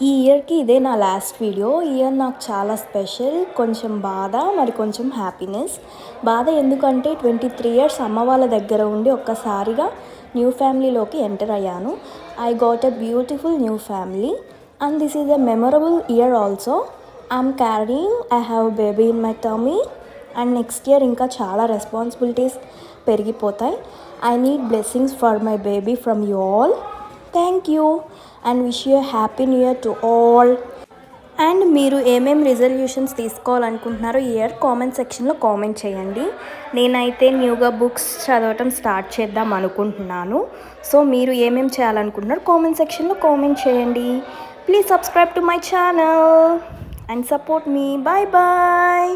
ఈ ఇయర్‌కి ఇదే నా లాస్ట్ వీడియో. ఈ ఇయర్ నాకు చాలా స్పెషల్. కొంచెం బాధ, మరి కొంచెం హ్యాపీనెస్. బాధ ఎందుకంటే 23 ఇయర్స్ అమ్మ వాళ్ళ దగ్గర ఉండి ఒక్కసారిగా న్యూ ఫ్యామిలీలోకి ఎంటర్ అయ్యాను. I got a beautiful new family and this is a memorable year also. I'm carrying I have baby in my tummy and next year ఇంకా చాలా రెస్పాన్సిబిలిటీస్ పెరిగిపోతాయి. I need blessings for my baby from you all. Thank you and wish you happy new year to all. And మీరు ఏమేమి resolutions తీసుకోవాలనుకుంటున్నారో ఈ year comment సెక్షన్లో comment చేయండి. నేనైతే న్యూగా బుక్స్ చదవటం స్టార్ట్ చేద్దాం అనుకుంటున్నాను. సో మీరు ఏమేమి చేయాలనుకుంటున్నారో కామెంట్ సెక్షన్లో కామెంట్ చేయండి. Please subscribe to my channel and support me. Bye bye.